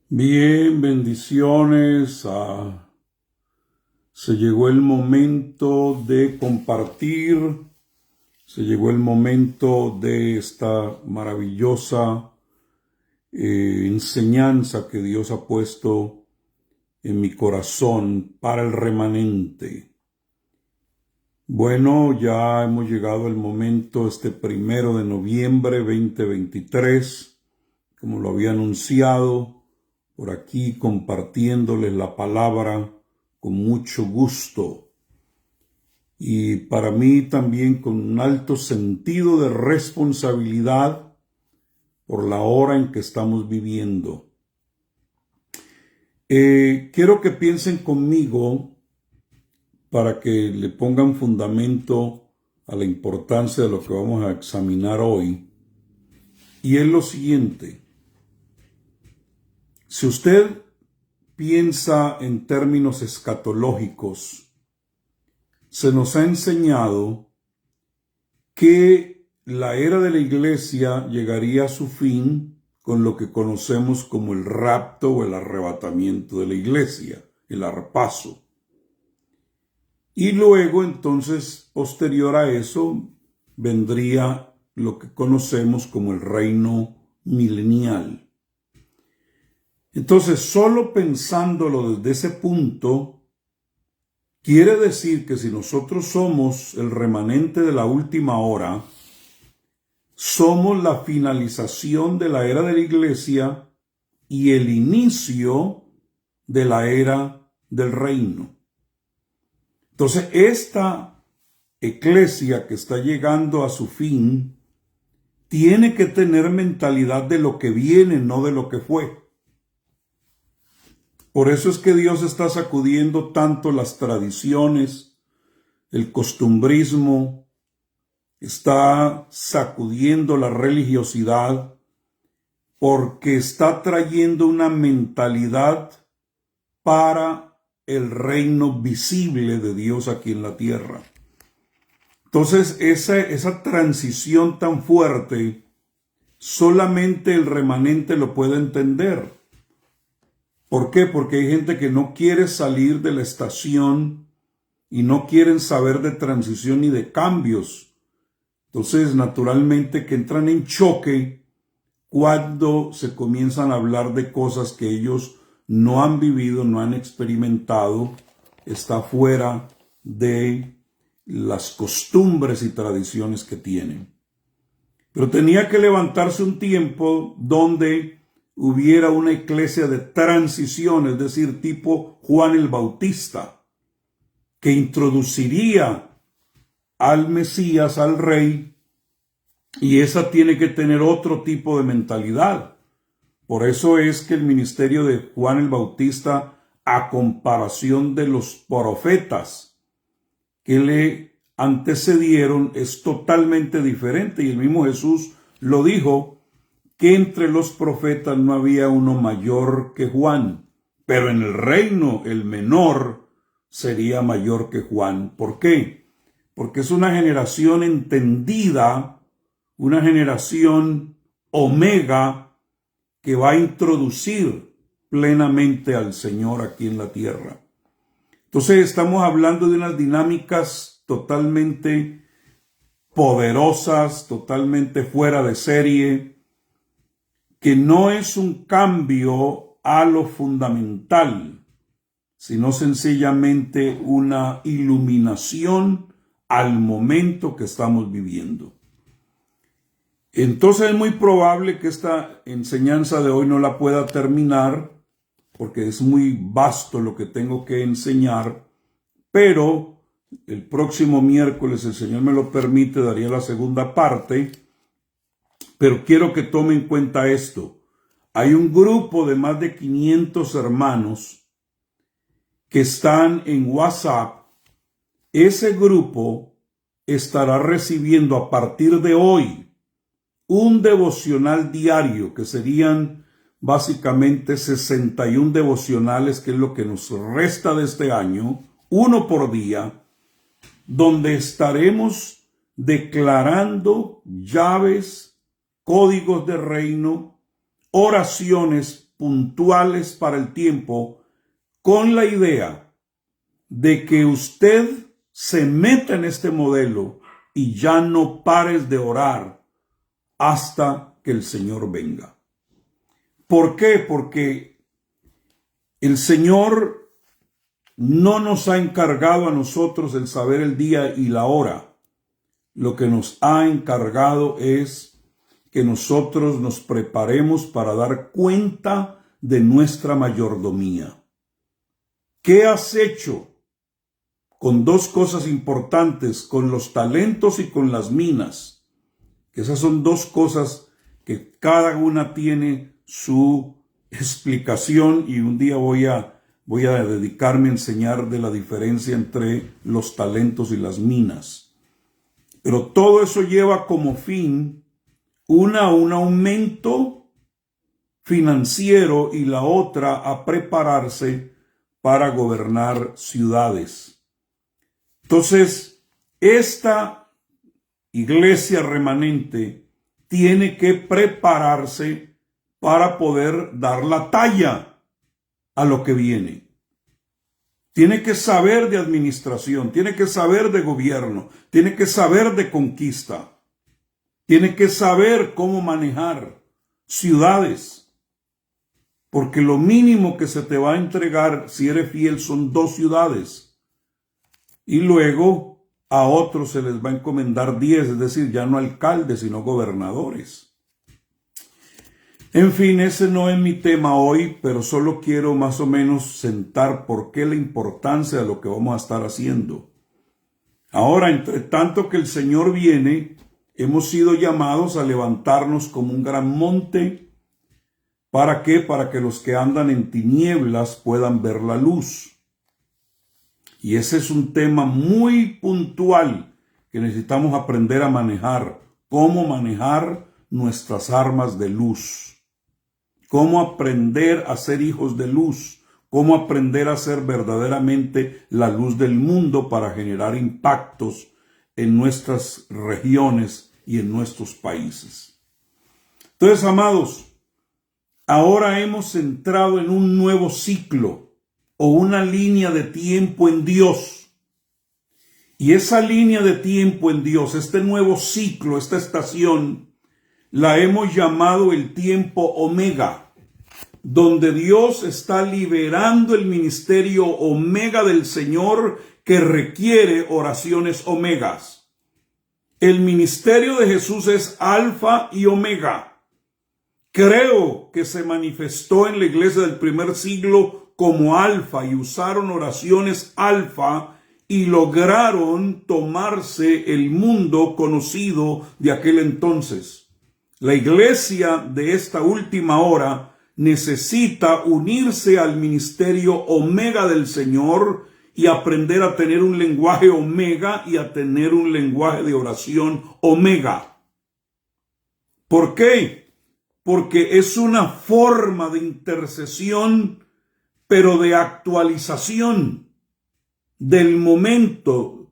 Bien, bendiciones. Se llegó el momento de compartir, se llegó el momento de esta maravillosa enseñanza que Dios ha puesto en mi corazón para el remanente. Bueno, ya hemos llegado al momento, este 1 de noviembre 2023, como lo había anunciado, por aquí compartiéndoles la palabra con mucho gusto y para mí también con un alto sentido de responsabilidad por la hora en que estamos viviendo. Quiero que piensen conmigo para que le pongan fundamento a la importancia de lo que vamos a examinar hoy, y es lo siguiente. Si usted piensa en términos escatológicos, se nos ha enseñado que la era de la iglesia llegaría a su fin con lo que conocemos como el rapto o el arrebatamiento de la iglesia, el arpazo. Y luego, entonces, posterior a eso, vendría lo que conocemos como el reino milenial. Entonces, solo pensándolo desde ese punto, quiere decir que si nosotros somos el remanente de la última hora, somos la finalización de la era de la iglesia y el inicio de la era del reino. Entonces, esta eclesia que está llegando a su fin tiene que tener mentalidad de lo que viene, no de lo que fue. Por eso es que Dios está sacudiendo tanto las tradiciones, el costumbrismo, está sacudiendo la religiosidad, porque está trayendo una mentalidad para el reino visible de Dios aquí en la tierra. Entonces, esa transición tan fuerte, solamente el remanente lo puede entender. ¿Por qué? Porque hay gente que no quiere salir de la estación y no quieren saber de transición ni de cambios. Entonces, naturalmente que entran en choque cuando se comienzan a hablar de cosas que ellos no han vivido, no han experimentado, está fuera de las costumbres y tradiciones que tienen. Pero tenía que levantarse un tiempo donde hubiera una iglesia de transición, es decir, tipo Juan el Bautista, que introduciría al Mesías, al Rey, y esa tiene que tener otro tipo de mentalidad. Por eso es que el ministerio de Juan el Bautista, a comparación de los profetas que le antecedieron, es totalmente diferente. Y el mismo Jesús lo dijo, que entre los profetas no había uno mayor que Juan, pero en el reino el menor sería mayor que Juan. ¿Por qué? Porque es una generación entendida, una generación omega que va a introducir plenamente al Señor aquí en la tierra. Entonces estamos hablando de unas dinámicas totalmente poderosas, totalmente fuera de serie, que no es un cambio a lo fundamental, sino sencillamente una iluminación al momento que estamos viviendo. Entonces es muy probable que esta enseñanza de hoy no la pueda terminar, porque es muy vasto lo que tengo que enseñar, pero el próximo miércoles, el Señor me lo permite, daría la segunda parte. Pero quiero que tome en cuenta esto. Hay un grupo de más de 500 hermanos que están en WhatsApp. Ese grupo estará recibiendo a partir de hoy un devocional diario, que serían básicamente 61 devocionales, que es lo que nos resta de este año, uno por día, donde estaremos declarando llaves, códigos de reino, oraciones puntuales para el tiempo con la idea de que usted se meta en este modelo y ya no pares de orar hasta que el Señor venga. ¿Por qué? Porque el Señor no nos ha encargado a nosotros el saber el día y la hora. Lo que nos ha encargado es que nosotros nos preparemos para dar cuenta de nuestra mayordomía. ¿Qué has hecho con dos cosas importantes, con los talentos y con las minas? Esas son dos cosas que cada una tiene su explicación, y un día voy a dedicarme a enseñar de la diferencia entre los talentos y las minas. Pero todo eso lleva como fin un aumento financiero y la otra a prepararse para gobernar ciudades. Entonces, esta iglesia remanente tiene que prepararse para poder dar la talla a lo que viene. Tiene que saber de administración, tiene que saber de gobierno, tiene que saber de conquista, tiene que saber cómo manejar ciudades, porque lo mínimo que se te va a entregar si eres fiel son 2 ciudades, y luego a otros se les va a encomendar 10, es decir, ya no alcaldes sino gobernadores. En fin, ese no es mi tema hoy, pero solo quiero más o menos sentar por qué la importancia de lo que vamos a estar haciendo. Ahora, entre tanto que el Señor viene, hemos sido llamados a levantarnos como un gran monte. ¿Para qué? Para que los que andan en tinieblas puedan ver la luz. Y ese es un tema muy puntual que necesitamos aprender a manejar. Cómo manejar nuestras armas de luz. Cómo aprender a ser hijos de luz, cómo aprender a ser verdaderamente la luz del mundo para generar impactos en nuestras regiones y en nuestros países. Entonces, amados, ahora hemos entrado en un nuevo ciclo o una línea de tiempo en Dios. Y esa línea de tiempo en Dios, este nuevo ciclo, esta estación, la hemos llamado el tiempo omega, donde Dios está liberando el ministerio omega del Señor que requiere oraciones omegas. El ministerio de Jesús es alfa y omega. Creo que se manifestó en la iglesia del primer siglo como alfa y usaron oraciones alfa y lograron tomarse el mundo conocido de aquel entonces. La iglesia de esta última hora necesita unirse al ministerio omega del Señor y aprender a tener un lenguaje omega y a tener un lenguaje de oración omega. ¿Por qué? Porque es una forma de intercesión, pero de actualización del momento.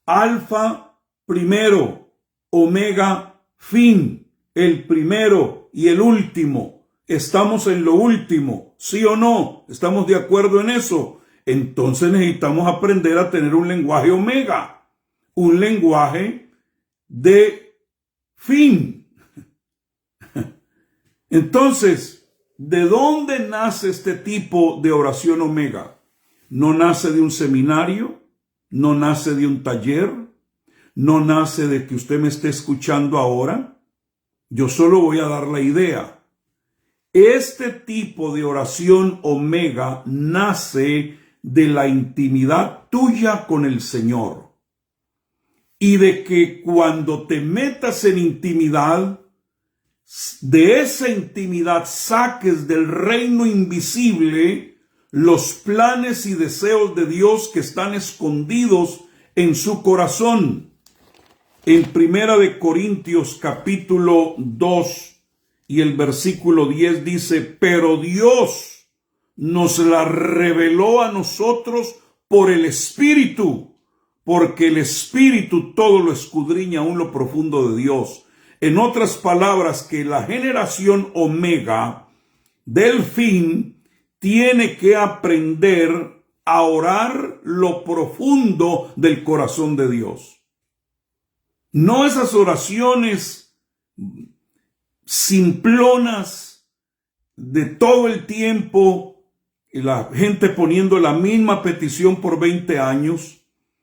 Alfa primero, omega fin. El primero y el último. ¿Estamos en lo último? ¿Sí o no? ¿Estamos de acuerdo en eso? Entonces necesitamos aprender a tener un lenguaje omega. Un lenguaje de fin. Entonces, ¿de dónde nace este tipo de oración omega? No nace de un seminario, no nace de un taller, no nace de que usted me esté escuchando ahora. Yo solo voy a dar la idea. Este tipo de oración omega nace de la intimidad tuya con el Señor. Y de que cuando te metas en intimidad, de esa intimidad saques del reino invisible los planes y deseos de Dios que están escondidos en su corazón. En Primera de Corintios capítulo 2 y el versículo 10 dice, pero Dios nos la reveló a nosotros por el Espíritu, porque el Espíritu todo lo escudriña aún lo profundo de Dios. En otras palabras, que la generación omega Delfín tiene que aprender a orar lo profundo del corazón de Dios. No esas oraciones simplonas de todo el tiempo, y la gente poniendo la misma petición por 20 años,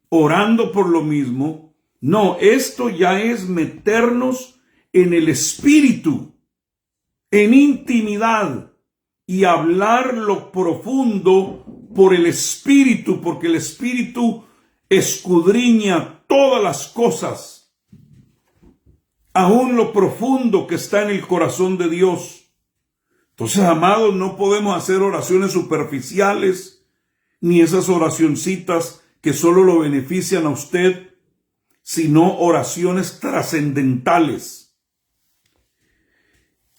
orando por lo mismo. No, esto ya es meternos en el espíritu, en intimidad, y hablar lo profundo por el espíritu, porque el espíritu escudriña todas las cosas, aún lo profundo que está en el corazón de Dios. Entonces, amados, no podemos hacer oraciones superficiales, ni esas oracioncitas que solo lo benefician a usted, sino oraciones trascendentales.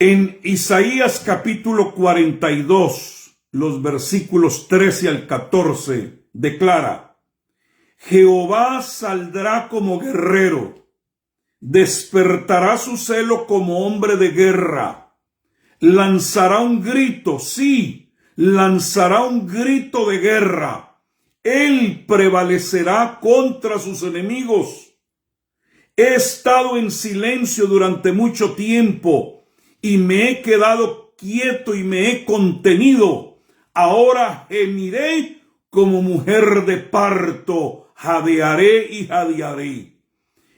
En Isaías capítulo 42, los versículos 13 al 14, declara: Jehová saldrá como guerrero, despertará su celo como hombre de guerra, lanzará un grito, sí, lanzará un grito de guerra, él prevalecerá contra sus enemigos. He estado en silencio durante mucho tiempo, y me he quedado quieto y me he contenido. Ahora gemiré como mujer de parto, jadearé y jadearé.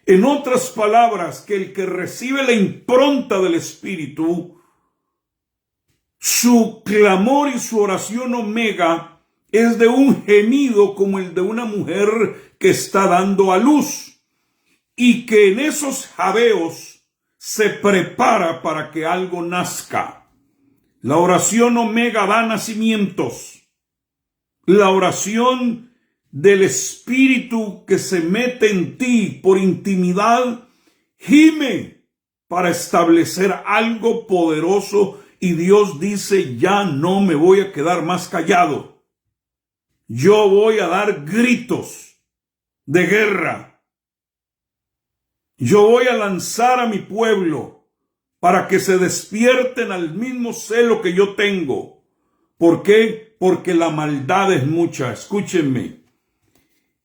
En otras palabras, que el que recibe la impronta del Espíritu, su clamor y su oración omega es de un gemido como el de una mujer que está dando a luz, y que en esos jadeos se prepara para que algo nazca. La oración omega da nacimientos. La oración del Espíritu que se mete en ti por intimidad gime para establecer algo poderoso, y Dios dice: ya no me voy a quedar más callado. Yo voy a dar gritos de guerra. Yo voy a lanzar a mi pueblo para que se despierten al mismo celo que yo tengo. ¿Por qué? Porque la maldad es mucha. Escúchenme.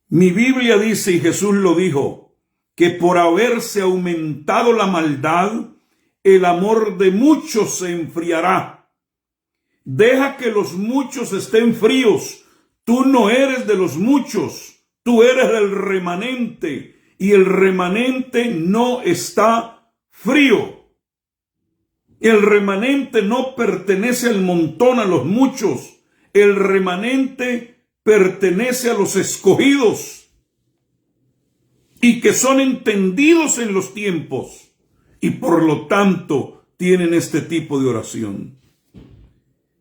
Mi Biblia dice, y Jesús lo dijo, que por haberse aumentado la maldad, el amor de muchos se enfriará. Deja que los muchos estén fríos. Tú no eres de los muchos. Tú eres el remanente. Y el remanente no está frío. El remanente no pertenece al montón, a los muchos. El remanente pertenece a los escogidos, y que son entendidos en los tiempos, y por lo tanto tienen este tipo de oración.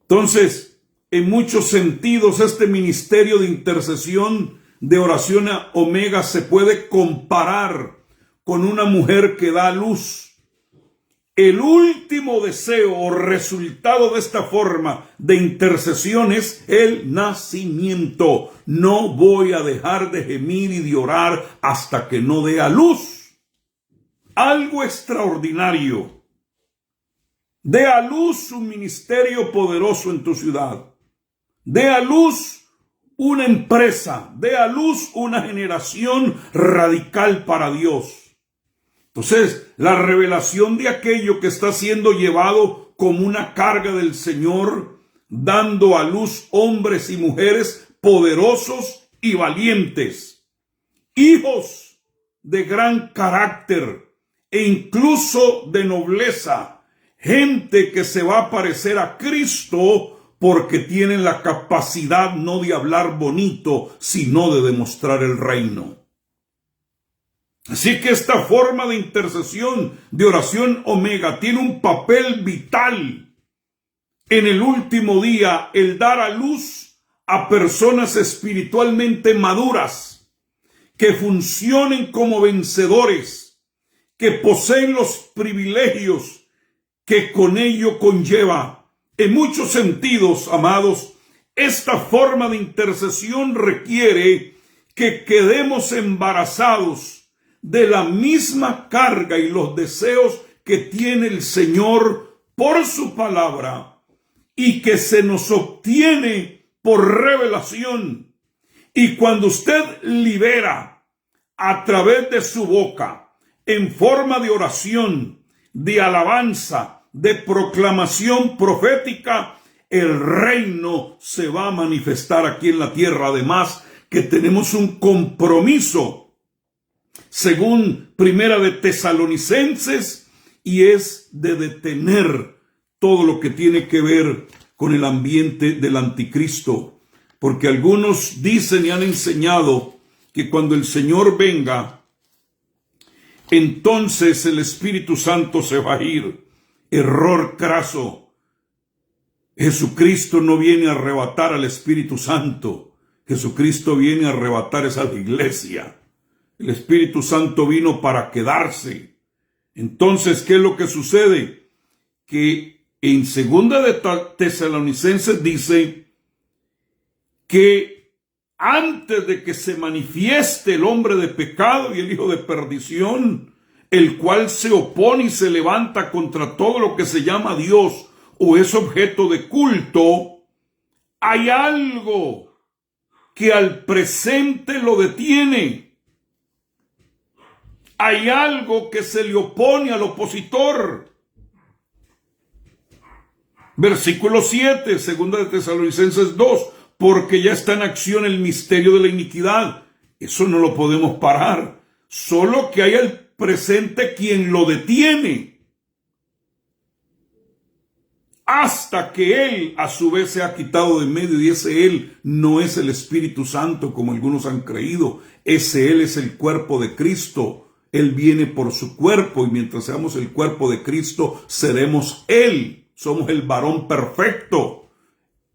Entonces, en muchos sentidos, este ministerio de intercesión, de oración omega, se puede comparar con una mujer que da a luz. El último deseo o resultado de esta forma de intercesión es el nacimiento. No voy a dejar de gemir y de orar hasta que no dé a luz. Algo extraordinario. Dé a luz un ministerio poderoso en tu ciudad. Dé a luz una empresa, dé a luz una generación radical para Dios. Entonces, la revelación de aquello que está siendo llevado como una carga del Señor, dando a luz hombres y mujeres poderosos y valientes, hijos de gran carácter e incluso de nobleza, gente que se va a parecer a Cristo, porque tienen la capacidad no de hablar bonito, sino de demostrar el reino. Así que esta forma de intercesión, de oración omega, tiene un papel vital en el último día, el dar a luz a personas espiritualmente maduras, que funcionen como vencedores, que poseen los privilegios que con ello conlleva. En muchos sentidos, amados, esta forma de intercesión requiere que quedemos embarazados de la misma carga y los deseos que tiene el Señor por su palabra, y que se nos obtiene por revelación. Y cuando usted libera a través de su boca, en forma de oración, de alabanza, de proclamación profética, el reino se va a manifestar aquí en la tierra. Además, que tenemos un compromiso, según Primera de Tesalonicenses, y es de detener todo lo que tiene que ver con el ambiente del anticristo. Porque algunos dicen y han enseñado que cuando el Señor venga, entonces el Espíritu Santo se va a ir. Error craso. Jesucristo no viene a arrebatar al Espíritu Santo. Jesucristo viene a arrebatar esa iglesia. El Espíritu Santo vino para quedarse. Entonces, ¿qué es lo que sucede? Que en Segunda de Tesalonicenses dice que antes de que se manifieste el hombre de pecado y el hijo de perdición, el cual se opone y se levanta contra todo lo que se llama Dios o es objeto de culto, hay algo que al presente lo detiene. Hay algo que se le opone al opositor. Versículo 7, Segunda de Tesalonicenses 2, porque ya está en acción el misterio de la iniquidad. Eso no lo podemos parar. Solo que hay al presente quien lo detiene. Hasta que Él a su vez se ha quitado de medio, y ese Él no es el Espíritu Santo como algunos han creído. Ese Él es el cuerpo de Cristo. Él viene por su cuerpo, y mientras seamos el cuerpo de Cristo, seremos Él. Somos el varón perfecto,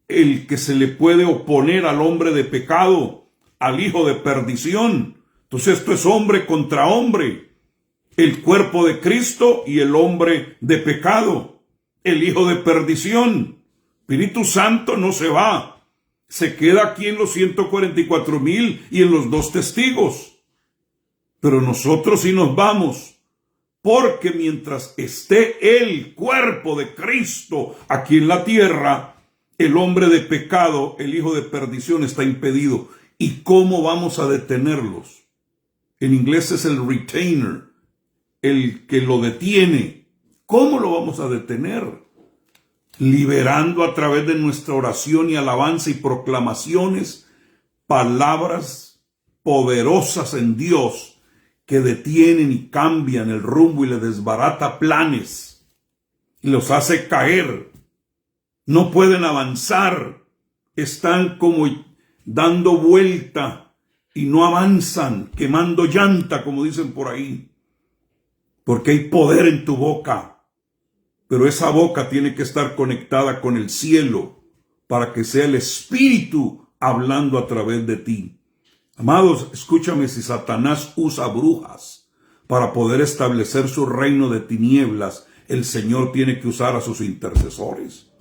el que se le puede oponer al hombre de pecado, al hijo de perdición. Entonces esto es hombre contra hombre, el cuerpo de Cristo y el hombre de pecado, el hijo de perdición. Espíritu Santo no se va, se queda aquí en los 144,000 y en los 2 testigos. Pero nosotros sí nos vamos, porque mientras esté el cuerpo de Cristo aquí en la tierra, el hombre de pecado, el hijo de perdición, está impedido. ¿Y cómo vamos a detenerlos? En inglés es el retainer, el que lo detiene. ¿Cómo lo vamos a detener? Liberando a través de nuestra oración y alabanza y proclamaciones palabras poderosas en Dios, que detienen y cambian el rumbo y le desbarata planes y los hace caer. No pueden avanzar, están como dando vuelta y no avanzan, quemando llanta, como dicen por ahí, porque hay poder en tu boca, pero esa boca tiene que estar conectada con el cielo para que sea el Espíritu hablando a través de ti. Amados, escúchame, si Satanás usa brujas para poder establecer su reino de tinieblas, el Señor tiene que usar a sus intercesores.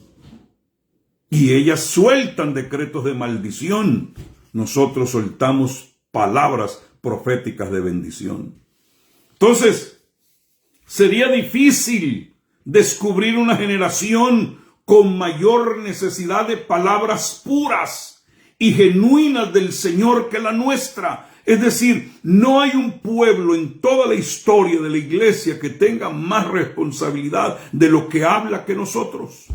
Y ellas sueltan decretos de maldición. Nosotros soltamos palabras proféticas de bendición. Entonces, sería difícil descubrir una generación con mayor necesidad de palabras puras y genuinas del Señor que la nuestra. Es decir, no hay un pueblo en toda la historia de la iglesia que tenga más responsabilidad de lo que habla que nosotros.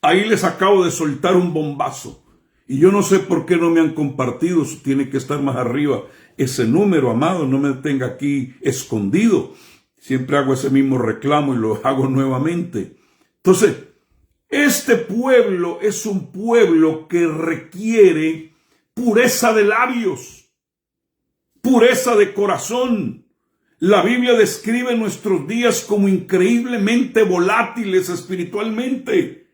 Ahí les acabo de soltar un bombazo. Y yo no sé por qué no me han compartido. Tiene que estar más arriba ese número, amado. No me tenga aquí escondido. Siempre hago ese mismo reclamo y lo hago nuevamente. Entonces, este pueblo es un pueblo que requiere pureza de labios, pureza de corazón. La Biblia describe nuestros días como increíblemente volátiles espiritualmente.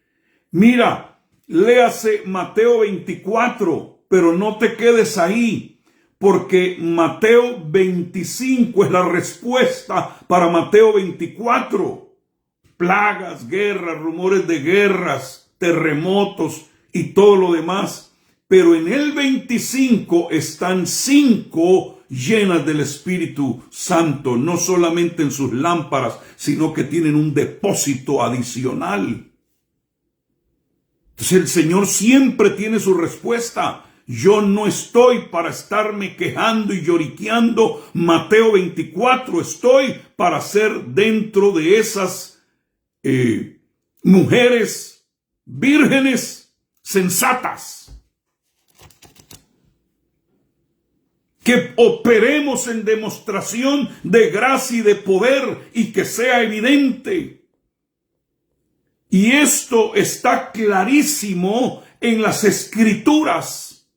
Mira, léase Mateo 24, pero no te quedes ahí, porque Mateo 25 es la respuesta para Mateo 24. Plagas, guerras, rumores de guerras, terremotos y todo lo demás. Pero en el 25 están 5 llenas del Espíritu Santo, no solamente en sus lámparas, sino que tienen un depósito adicional. Entonces el Señor siempre tiene su respuesta. Yo no estoy para estarme quejando y lloriqueando. Mateo 24, estoy para ser dentro de esas mujeres vírgenes sensatas. Que operemos en demostración de gracia y de poder y que sea evidente. Y esto está clarísimo en las Escrituras,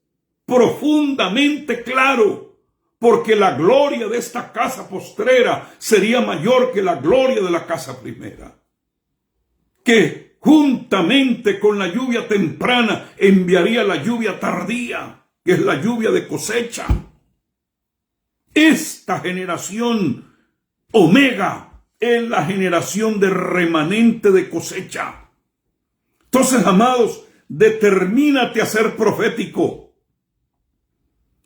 profundamente claro, porque la gloria de esta casa postrera sería mayor que la gloria de la casa primera. Que juntamente con la lluvia temprana enviaría la lluvia tardía, que es la lluvia de cosecha. Esta generación omega es la generación de remanente de cosecha. Entonces, amados, determínate a ser profético.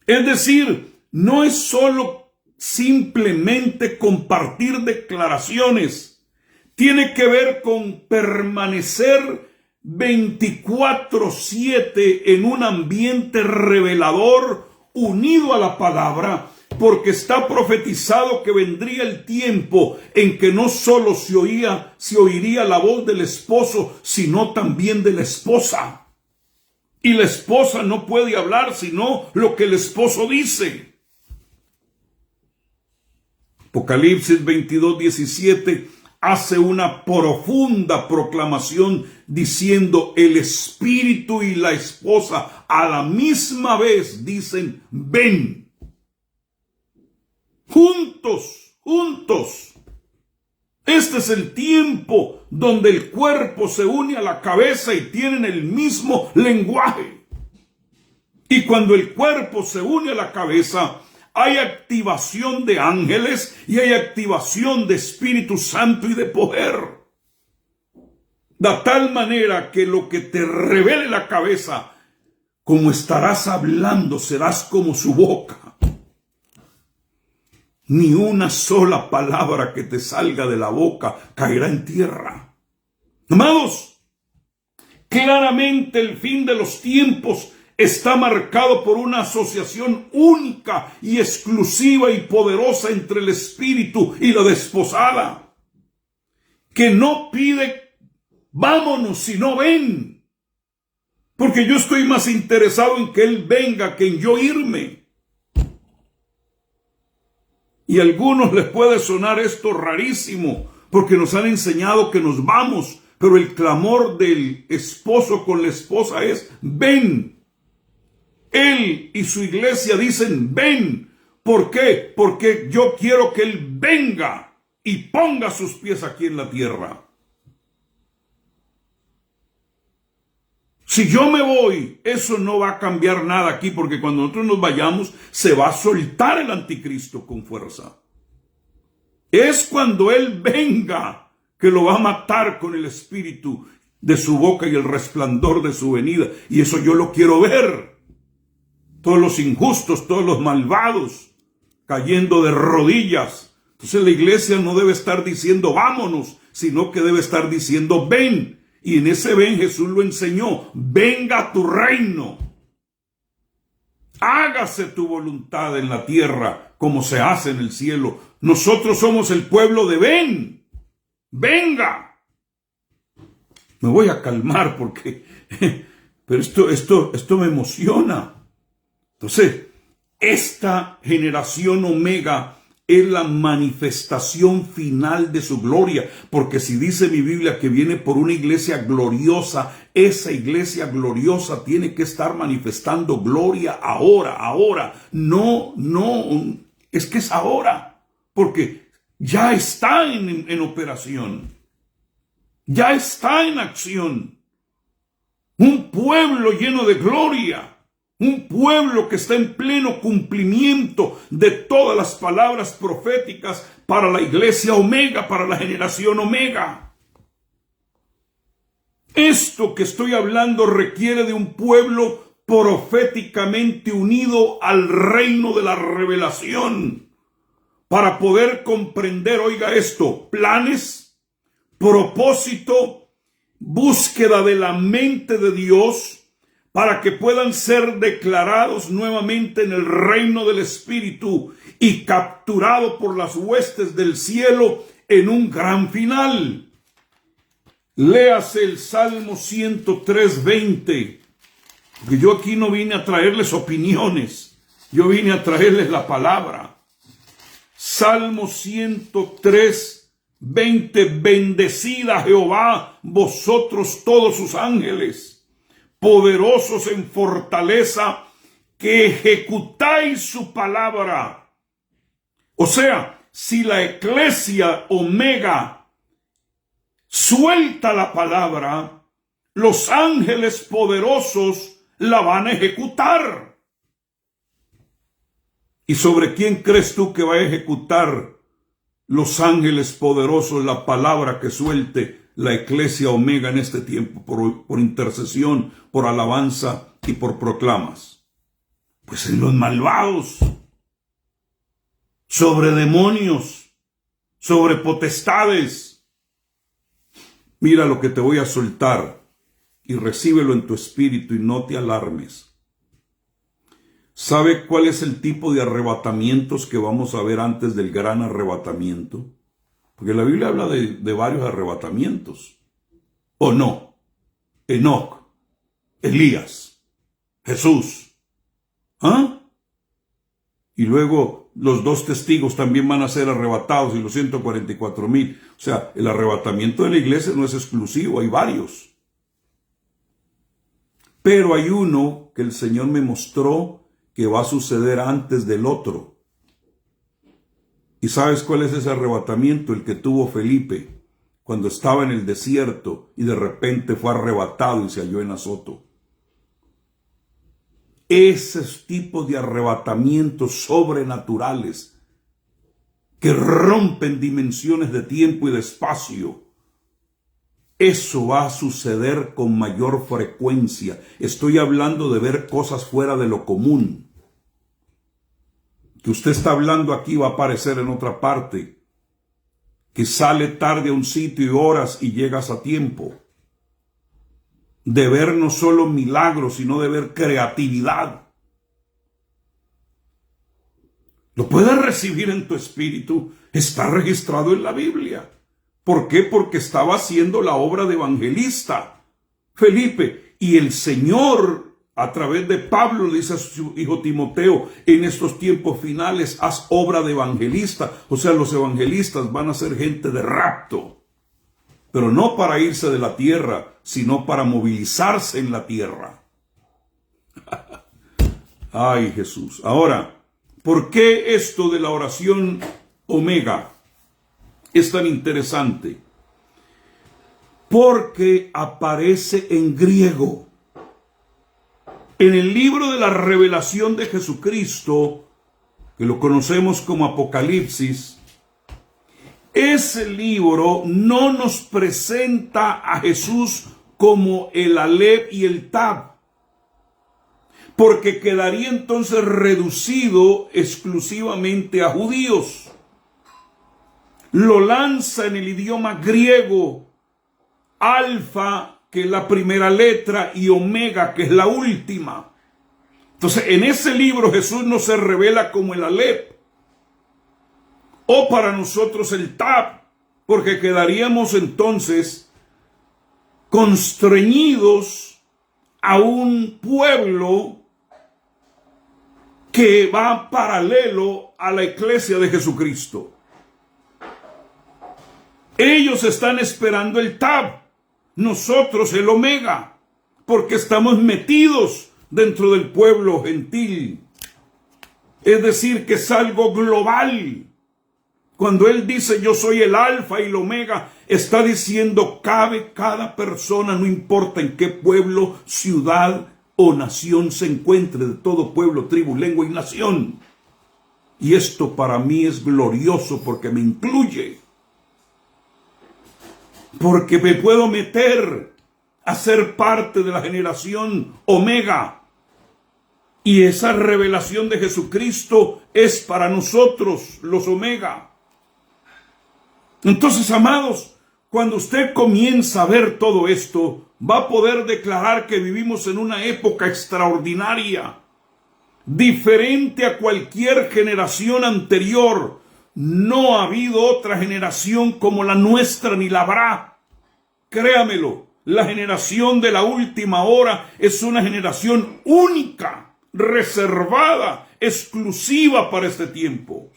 Es decir, no es solo simplemente compartir declaraciones. Tiene que ver con permanecer 24/7 en un ambiente revelador, unido a la palabra, porque está profetizado que vendría el tiempo en que no solo se oiría la voz del esposo, sino también de la esposa. Y la esposa no puede hablar sino lo que el esposo dice. Apocalipsis 22:17 hace una profunda proclamación diciendo: el espíritu y la esposa a la misma vez dicen: ven. Juntos. Este es el tiempo donde el cuerpo se une a la cabeza y tienen el mismo lenguaje. Y cuando el cuerpo se une a la cabeza, hay activación de ángeles y hay activación de Espíritu Santo y de poder. De tal manera que lo que te revele la cabeza, como estarás hablando, serás como su boca. Ni una sola palabra que te salga de la boca caerá en tierra. Amados, claramente el fin de los tiempos está marcado por una asociación única y exclusiva y poderosa entre el espíritu y la desposada, que no pide vámonos, sino ven, porque yo estoy más interesado en que él venga que en yo irme. Y a algunos les puede sonar esto rarísimo, porque nos han enseñado que nos vamos, pero el clamor del esposo con la esposa es: ven. Él y su iglesia dicen: ven. ¿Por qué? Porque yo quiero que él venga y ponga sus pies aquí en la tierra. Si yo me voy, eso no va a cambiar nada aquí, porque cuando nosotros nos vayamos, se va a soltar el anticristo con fuerza. Es cuando él venga que lo va a matar con el espíritu de su boca y el resplandor de su venida. Y eso yo lo quiero ver. Todos los injustos, todos los malvados, cayendo de rodillas. Entonces la iglesia no debe estar diciendo vámonos, sino que debe estar diciendo ven. Y en ese ven Jesús lo enseñó: venga tu reino. Hágase tu voluntad en la tierra como se hace en el cielo. Nosotros somos el pueblo de ven. Venga. Me voy a calmar porque pero esto me emociona. Entonces, esta generación omega es la manifestación final de su gloria, porque si dice mi Biblia que viene por una iglesia gloriosa, esa iglesia gloriosa tiene que estar manifestando gloria ahora. No, es que es ahora, porque ya está en operación, ya está en acción. Un pueblo lleno de gloria. Un pueblo que está en pleno cumplimiento de todas las palabras proféticas para la iglesia omega, para la generación omega. Esto que estoy hablando requiere de un pueblo proféticamente unido al reino de la revelación para poder comprender, oiga esto, planes, propósito búsqueda de la mente de Dios para que puedan ser declarados nuevamente en el reino del Espíritu y capturados por las huestes del cielo en un gran final. Léase el Salmo 103:20, porque yo aquí no vine a traerles opiniones, yo vine a traerles la palabra. Salmo 103:20, bendecid a Jehová vosotros todos sus ángeles, poderosos en fortaleza, que ejecutáis su palabra. O sea, si la Iglesia Omega suelta la palabra, los ángeles poderosos la van a ejecutar. ¿Y sobre quién crees tú que va a ejecutar los ángeles poderosos la palabra que suelte la Iglesia Omega en este tiempo, por intercesión, por alabanza y por proclamas? Pues en los malvados, sobre demonios, sobre potestades. Mira lo que te voy a soltar y recíbelo en tu espíritu y no te alarmes. ¿Sabe cuál es el tipo de arrebatamientos que vamos a ver antes del gran arrebatamiento? Porque la Biblia habla de varios arrebatamientos. ¿O no? Enoc, Elías, Jesús. ¿Ah? Y luego los 2 testigos también van a ser arrebatados y los 144,000. O sea, el arrebatamiento de la iglesia no es exclusivo, hay varios. Pero hay uno que el Señor me mostró que va a suceder antes del otro. ¿Y sabes cuál es ese arrebatamiento? El que tuvo Felipe cuando estaba en el desierto y de repente fue arrebatado y se halló en Azoto. Esos tipos de arrebatamientos sobrenaturales que rompen dimensiones de tiempo y de espacio, eso va a suceder con mayor frecuencia. Estoy hablando de ver cosas fuera de lo común. Que usted está hablando aquí va a aparecer en otra parte. Que sale tarde a un sitio y horas y llegas a tiempo. De ver no solo milagros, sino de ver creatividad. Lo puedes recibir en tu espíritu. Está registrado en la Biblia. ¿Por qué? Porque estaba haciendo la obra de evangelista Felipe. Y el Señor, a través de Pablo, le dice a su hijo Timoteo, en estos tiempos finales, haz obra de evangelista. O sea, los evangelistas van a ser gente de rapto. Pero no para irse de la tierra, sino para movilizarse en la tierra. Ay, Jesús. Ahora, ¿por qué esto de la oración Omega es tan interesante? Porque aparece en griego. En el libro de la revelación de Jesucristo, que lo conocemos como Apocalipsis, ese libro no nos presenta a Jesús como el Aleph y el Tab, porque quedaría entonces reducido exclusivamente a judíos. Lo lanza en el idioma griego, Alfa, que es la primera letra, y Omega, que es la última. Entonces, en ese libro Jesús no se revela como el Aleph, o para nosotros el Tab, porque quedaríamos entonces constreñidos a un pueblo que va paralelo a la iglesia de Jesucristo. Ellos están esperando el Tab, nosotros el Omega, porque estamos metidos dentro del pueblo gentil. Es decir, que es algo global. Cuando Él dice yo soy el Alfa y el Omega, está diciendo cabe cada persona, no importa en qué pueblo, ciudad o nación se encuentre, de todo pueblo, tribu, lengua y nación. Y esto para mí es glorioso porque me incluye. Porque me puedo meter a ser parte de la generación Omega. Y esa revelación de Jesucristo es para nosotros los Omega. Entonces, amados, Cuando usted comienza a ver todo esto, va a poder declarar que vivimos en una época extraordinaria, diferente a cualquier generación anterior. No ha habido otra generación como la nuestra, ni la habrá. Créamelo, la generación de la última hora es una generación única, reservada, exclusiva para este tiempo.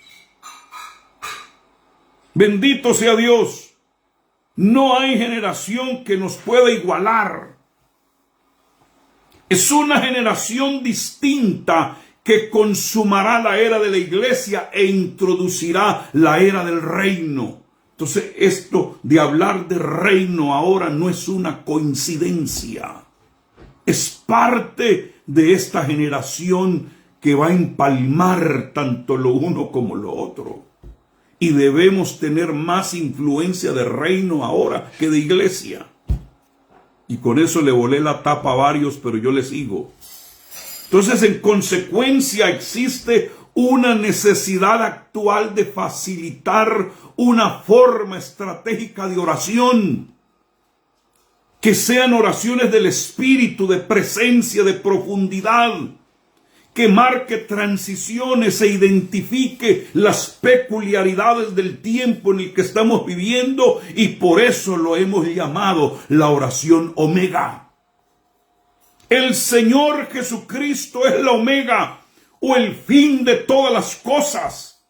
Bendito sea Dios. No hay generación que nos pueda igualar. Es una generación distinta que consumará la era de la iglesia e introducirá la era del reino. Entonces, esto de hablar de reino ahora no es una coincidencia. Es parte de esta generación que va a empalmar tanto lo uno como lo otro. Y debemos tener más influencia de reino ahora que de iglesia. Y con eso le volé la tapa a varios, pero yo les sigo. Entonces, en consecuencia, existe una necesidad actual de facilitar una forma estratégica de oración. Que sean oraciones del Espíritu, de presencia, de profundidad. Que marque transiciones e identifique las peculiaridades del tiempo en el que estamos viviendo, y por eso lo hemos llamado la oración omega. El Señor Jesucristo es la omega, o el fin de todas las cosas,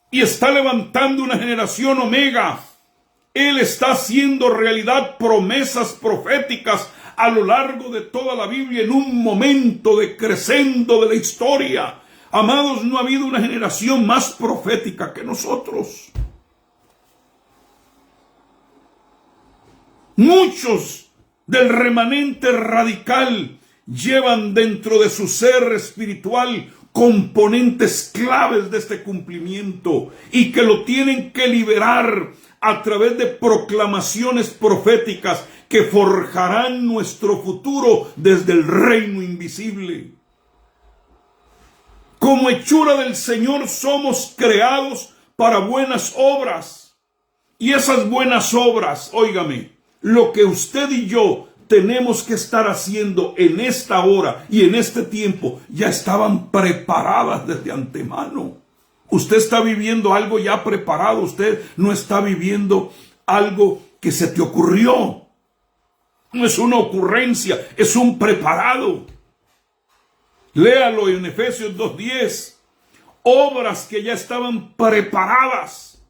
y está levantando una generación omega. Él está haciendo realidad promesas proféticas a lo largo de toda la Biblia en un momento de crescendo de la historia. Amados, no ha habido una generación más profética que nosotros. Muchos del remanente radical llevan dentro de su ser espiritual componentes claves de este cumplimiento y que lo tienen que liberar a través de proclamaciones proféticas que forjarán nuestro futuro desde el reino invisible. Como hechura del Señor somos creados para buenas obras. Y esas buenas obras, óigame, lo que usted y yo tenemos que estar haciendo en esta hora y en este tiempo, ya estaban preparadas desde antemano. Usted está viviendo algo ya preparado. Usted no está viviendo algo que se te ocurrió. No es una ocurrencia, es un preparado. Léalo en Efesios 2:10. Obras que ya estaban preparadas.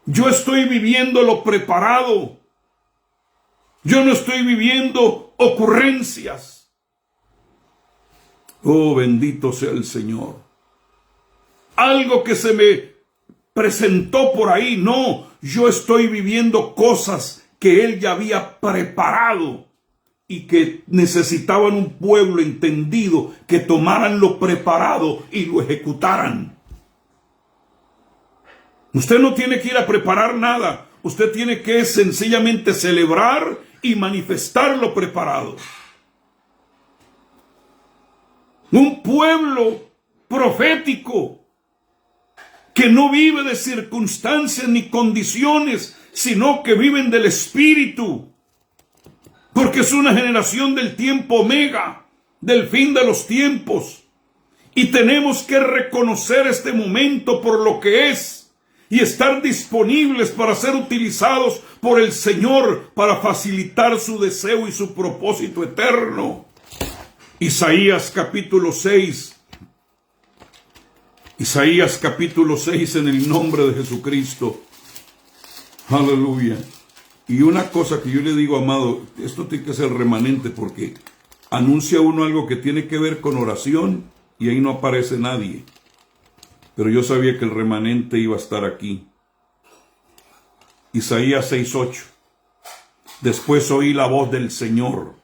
Yo estoy viviendo lo preparado. Yo no estoy viviendo ocurrencias. Oh, bendito sea el Señor. Algo que se me presentó por ahí. No, yo estoy viviendo cosas que Él ya había preparado y que necesitaban un pueblo entendido que tomaran lo preparado y lo ejecutaran. Usted no tiene que ir a preparar nada. Usted tiene que sencillamente celebrar y manifestar lo preparado. Un pueblo profético que no vive de circunstancias ni condiciones, sino que viven del Espíritu. Porque es una generación del tiempo omega, del fin de los tiempos. Y tenemos que reconocer este momento por lo que es y estar disponibles para ser utilizados por el Señor para facilitar su deseo y su propósito eterno. Isaías capítulo 6. Isaías capítulo 6 en el nombre de Jesucristo. Aleluya. Y una cosa que yo le digo, amado, esto tiene que ser remanente porque anuncia uno algo que tiene que ver con oración y ahí no aparece nadie. Pero yo sabía que el remanente iba a estar aquí. Isaías 6:8. Después oí la voz del Señor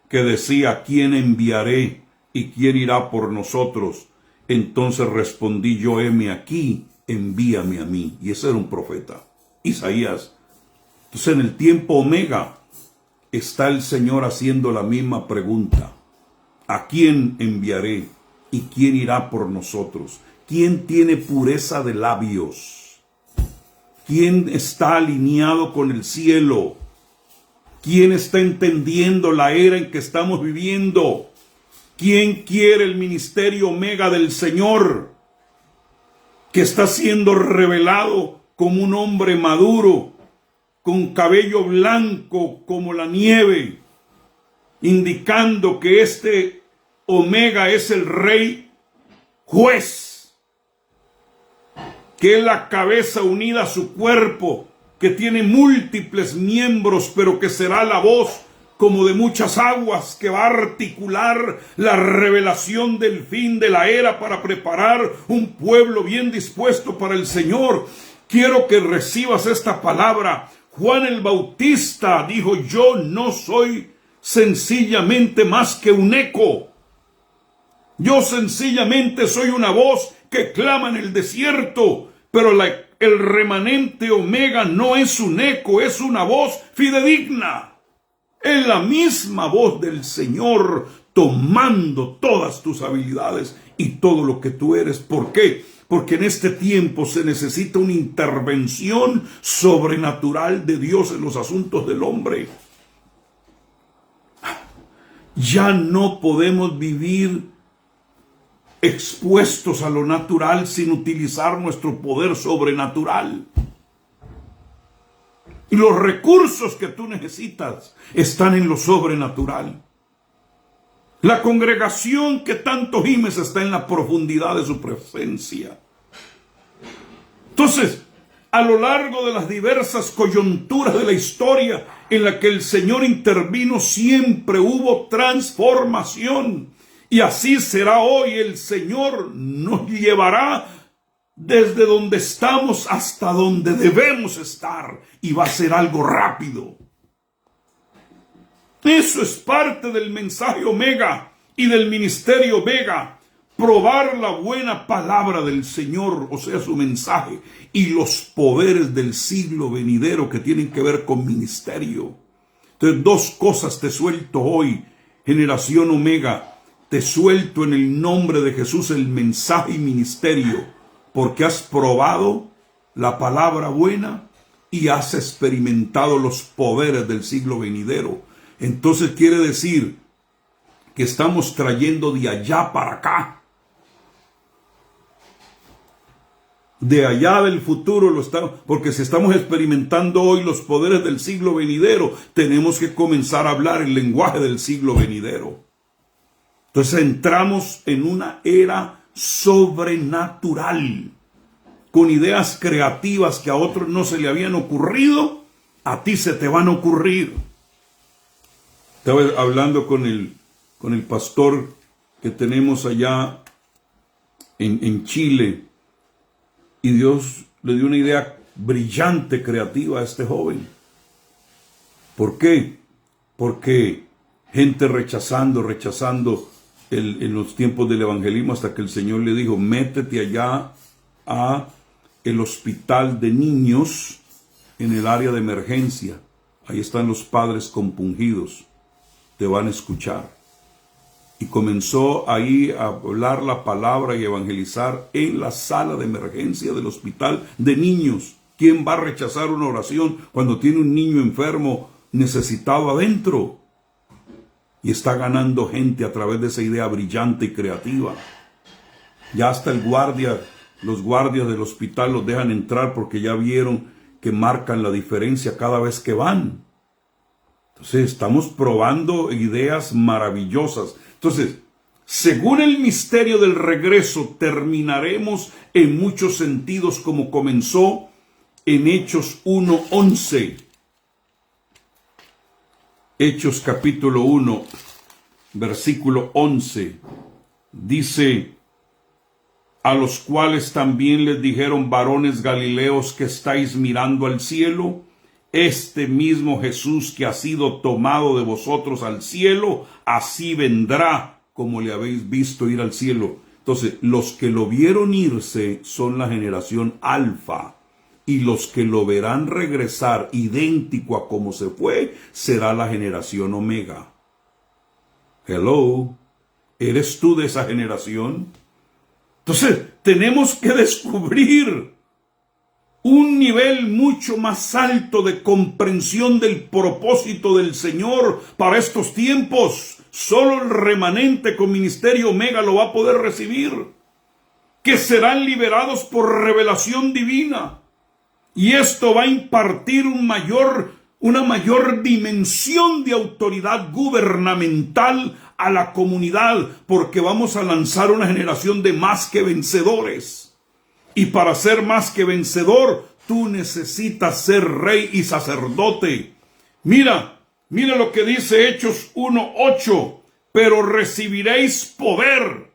que decía: ¿quién enviaré y quién irá por nosotros? Entonces respondí yo: heme aquí, envíame a mí. Y ese era un profeta, Isaías. Entonces en el tiempo omega está el Señor haciendo la misma pregunta: ¿a quién enviaré y quién irá por nosotros? ¿Quién tiene pureza de labios? ¿Quién está alineado con el cielo? ¿Quién está entendiendo la era en que estamos viviendo? ¿Quién quiere el ministerio omega del Señor, que está siendo revelado como un hombre maduro, con cabello blanco como la nieve, indicando que este omega es el rey juez, que es la cabeza unida a su cuerpo, que tiene múltiples miembros, pero que será la voz como de muchas aguas, que va a articular la revelación del fin de la era para preparar un pueblo bien dispuesto para el Señor? Quiero que recibas esta palabra. Juan el Bautista dijo: yo no soy sencillamente más que un eco. Yo sencillamente soy una voz que clama en el desierto, pero el remanente omega no es un eco, es una voz fidedigna. Es la misma voz del Señor tomando todas tus habilidades y todo lo que tú eres. ¿Por qué? Porque en este tiempo se necesita una intervención sobrenatural de Dios en los asuntos del hombre. Ya no podemos vivir expuestos a lo natural sin utilizar nuestro poder sobrenatural. Y los recursos que tú necesitas están en lo sobrenatural. La congregación que tanto gimes está en la profundidad de su presencia. Entonces, a lo largo de las diversas coyunturas de la historia en la que el Señor intervino, siempre hubo transformación. Y así será hoy. El Señor nos llevará desde donde estamos hasta donde debemos estar. Y va a ser algo rápido. Eso es parte del mensaje omega y del ministerio omega. Probar la buena palabra del Señor, o sea, su mensaje, y los poderes del siglo venidero que tienen que ver con ministerio. Entonces, dos cosas te suelto hoy, generación omega. Te suelto en el nombre de Jesús el mensaje y ministerio, porque has probado la palabra buena y has experimentado los poderes del siglo venidero. Entonces quiere decir que estamos trayendo de allá para acá. De allá del futuro lo estamos, porque si estamos experimentando hoy los poderes del siglo venidero, tenemos que comenzar a hablar el lenguaje del siglo venidero. Entonces entramos en una era sobrenatural, con ideas creativas que a otros no se le habían ocurrido, a ti se te van a ocurrir. Estaba hablando con el pastor que tenemos allá en Chile, y Dios le dio una idea brillante, creativa a este joven. ¿Por qué? Porque gente rechazando en los tiempos del evangelismo, hasta que el Señor le dijo: métete allá a el hospital de niños en el área de emergencia. Ahí están los padres compungidos, te van a escuchar. Y comenzó ahí a hablar la palabra y evangelizar en la sala de emergencia del hospital de niños. ¿Quién va a rechazar una oración cuando tiene un niño enfermo necesitado adentro? Y está ganando gente a través de esa idea brillante y creativa. Ya hasta los guardias del hospital los dejan entrar porque ya vieron que marcan la diferencia cada vez que van. Entonces estamos probando ideas maravillosas. Entonces, según el misterio del regreso, terminaremos en muchos sentidos como comenzó en Hechos 1:11. Hechos capítulo 1, versículo 11. Dice: a los cuales también les dijeron: varones galileos que estáis mirando al cielo, este mismo Jesús que ha sido tomado de vosotros al cielo, así vendrá como le habéis visto ir al cielo. Entonces, los que lo vieron irse son la generación alfa, y los que lo verán regresar idéntico a como se fue, será la generación omega. Hello, ¿eres tú de esa generación? Entonces, tenemos que descubrir un nivel mucho más alto de comprensión del propósito del Señor para estos tiempos. Solo el remanente con ministerio Omega lo va a poder recibir, que serán liberados por revelación divina. Y esto va a impartir una mayor dimensión de autoridad gubernamental a la comunidad, porque vamos a lanzar una generación de más que vencedores. Y para ser más que vencedor, tú necesitas ser rey y sacerdote. Mira lo que dice Hechos 1:8, pero recibiréis poder.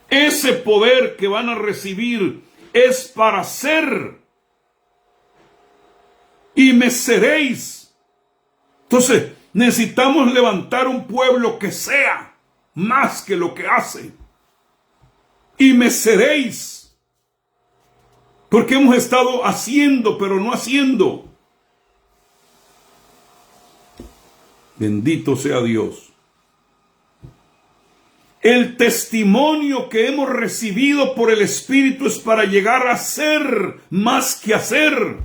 Ese poder que van a recibir es para ser, y me seréis. Entonces, necesitamos levantar un pueblo que sea más que lo que hace. Y me seréis. Porque hemos estado haciendo, pero no haciendo. Bendito sea Dios. El testimonio que hemos recibido por el Espíritu es para llegar a ser más que hacer.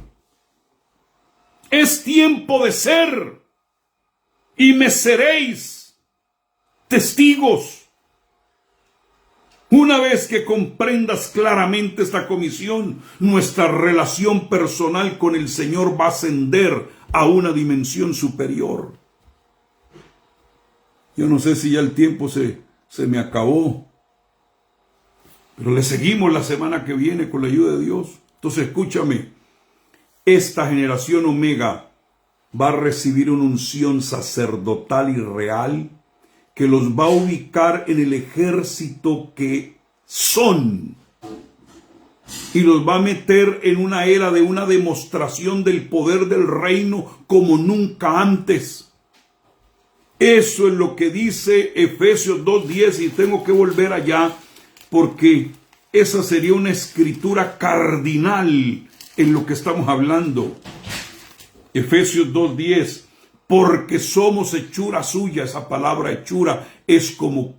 Es tiempo de ser. Y me seréis testigos. Una vez que comprendas claramente esta comisión, nuestra relación personal con el Señor va a ascender a una dimensión superior. Yo no sé si ya el tiempo se me acabó, pero le seguimos la semana que viene con la ayuda de Dios. Entonces escúchame, esta generación Omega va a recibir una unción sacerdotal y real que los va a ubicar en el ejército que son y los va a meter en una era de una demostración del poder del reino como nunca antes. Eso es lo que dice Efesios 2:10, y tengo que volver allá porque esa sería una escritura cardinal en lo que estamos hablando. Efesios 2:10, porque somos hechura suya. Esa palabra hechura es como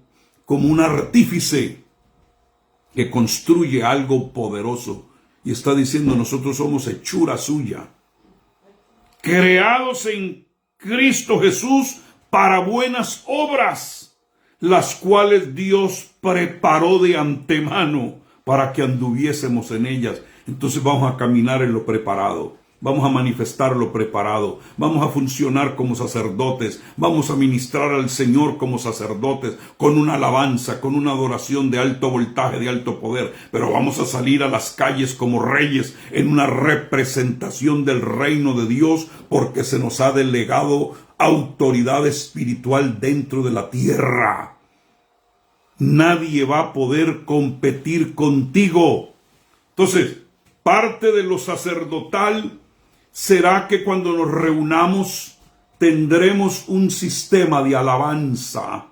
un artífice que construye algo poderoso. Y está diciendo, nosotros somos hechura suya, creados en Cristo Jesús para buenas obras, las cuales Dios preparó de antemano para que anduviésemos en ellas. Entonces vamos a caminar en lo preparado. Vamos a manifestar lo preparado. Vamos a funcionar como sacerdotes. Vamos a ministrar al Señor como sacerdotes, con una alabanza, con una adoración de alto voltaje, de alto poder. Pero vamos a salir a las calles como reyes en una representación del reino de Dios, porque se nos ha delegado autoridad espiritual dentro de la tierra. Nadie va a poder competir contigo. Entonces, parte de lo sacerdotal será que cuando nos reunamos tendremos un sistema de alabanza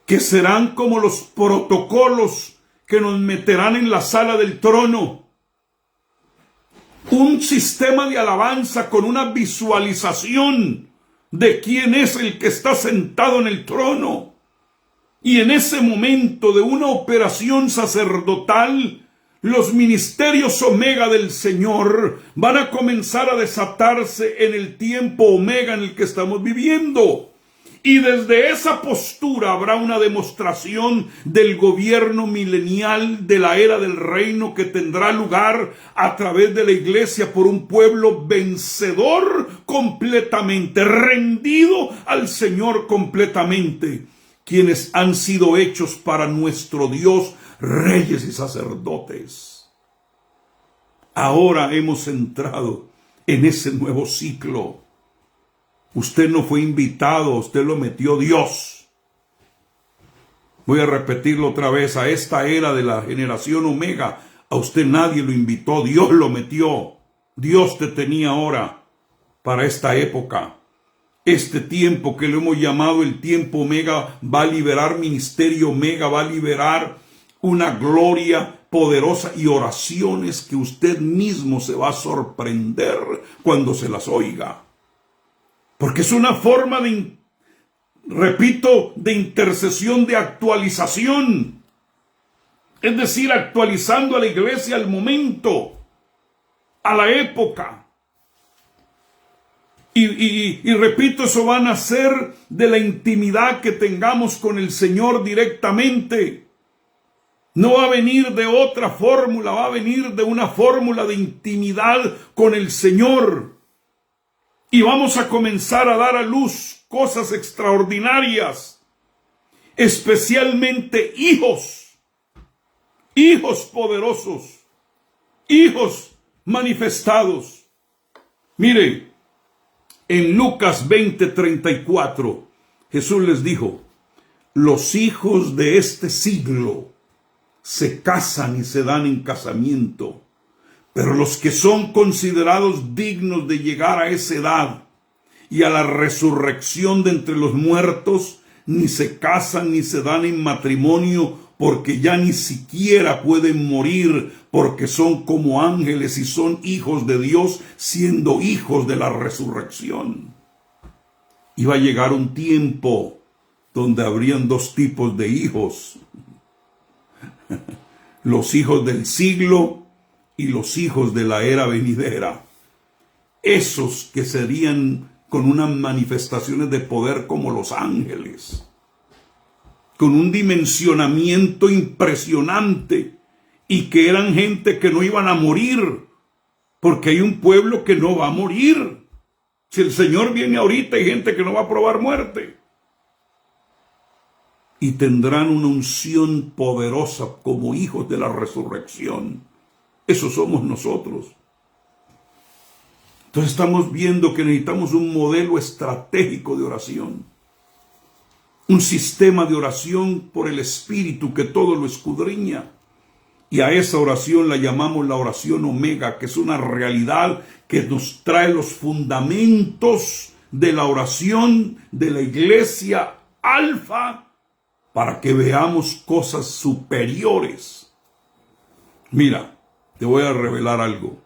que serán como los protocolos que nos meterán en la sala del trono. Un sistema de alabanza con una visualización de quién es el que está sentado en el trono. Y en ese momento de una operación sacerdotal, los ministerios Omega del Señor van a comenzar a desatarse en el tiempo Omega en el que estamos viviendo. Y desde esa postura habrá una demostración del gobierno milenial de la era del reino que tendrá lugar a través de la iglesia por un pueblo vencedor completamente, rendido al Señor completamente, quienes han sido hechos para nuestro Dios reyes y sacerdotes. Ahora hemos entrado en ese nuevo ciclo. Usted no fue invitado, usted lo metió Dios. Voy a repetirlo otra vez, a esta era de la generación Omega, a usted nadie lo invitó, Dios lo metió. Dios te tenía ahora para esta época. Este tiempo que lo hemos llamado el tiempo Omega va a liberar ministerio Omega, va a liberar una gloria poderosa y oraciones que usted mismo se va a sorprender cuando se las oiga. Porque es una forma de, repito, de intercesión, de actualización. Es decir, actualizando a la iglesia al momento, a la época. Y repito, eso va a nacer de la intimidad que tengamos con el Señor directamente. No va a venir de otra fórmula, va a venir de una fórmula de intimidad con el Señor. Y vamos a comenzar a dar a luz cosas extraordinarias, especialmente hijos poderosos, hijos manifestados. Mire, en Lucas 20:34, Jesús les dijo: los hijos de este siglo se casan y se dan en casamiento, pero los que son considerados dignos de llegar a esa edad y a la resurrección de entre los muertos, ni se casan ni se dan en matrimonio, porque ya ni siquiera pueden morir, porque son como ángeles y son hijos de Dios, siendo hijos de la resurrección. Iba a llegar un tiempo donde habrían dos tipos de hijos: los hijos del siglo y los hijos de la era venidera. Esos que serían con unas manifestaciones de poder como los ángeles, con un dimensionamiento impresionante, y que eran gente que no iban a morir, porque hay un pueblo que no va a morir. Si el Señor viene ahorita, hay gente que no va a probar muerte. Y tendrán una unción poderosa como hijos de la resurrección. Eso somos nosotros. Entonces estamos viendo que necesitamos un modelo estratégico de oración. Un sistema de oración por el Espíritu que todo lo escudriña. Y a esa oración la llamamos la oración omega, que es una realidad que nos trae los fundamentos de la oración de la iglesia alfa, para que veamos cosas superiores. Mira, te voy a revelar algo.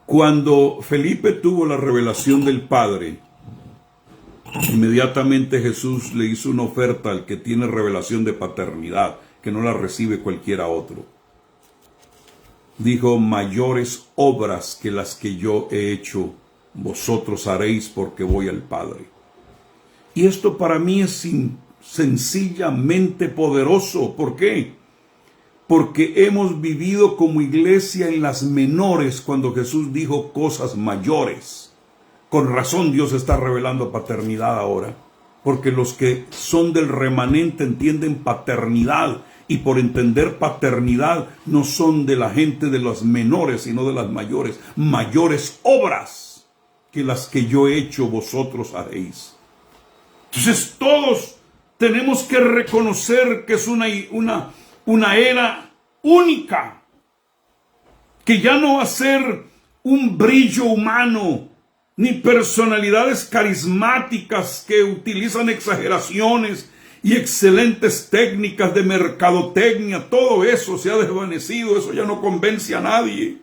Cuando Felipe tuvo la revelación del Padre, inmediatamente Jesús le hizo una oferta al que tiene revelación de paternidad, que no la recibe cualquiera otro. Dijo: mayores obras que las que yo he hecho, vosotros haréis, porque voy al Padre. Y esto para mí es sencillamente poderoso. ¿Por qué? Porque hemos vivido como iglesia en las menores cuando Jesús dijo cosas mayores. Con razón Dios está revelando paternidad ahora, porque los que son del remanente entienden paternidad, y por entender paternidad no son de la gente de las menores, sino de las mayores. Mayores obras que las que yo he hecho, vosotros haréis. Entonces todos tenemos que reconocer que es una era única, que ya no va a ser un brillo humano, ni personalidades carismáticas que utilizan exageraciones y excelentes técnicas de mercadotecnia. Todo eso se ha desvanecido, eso ya no convence a nadie.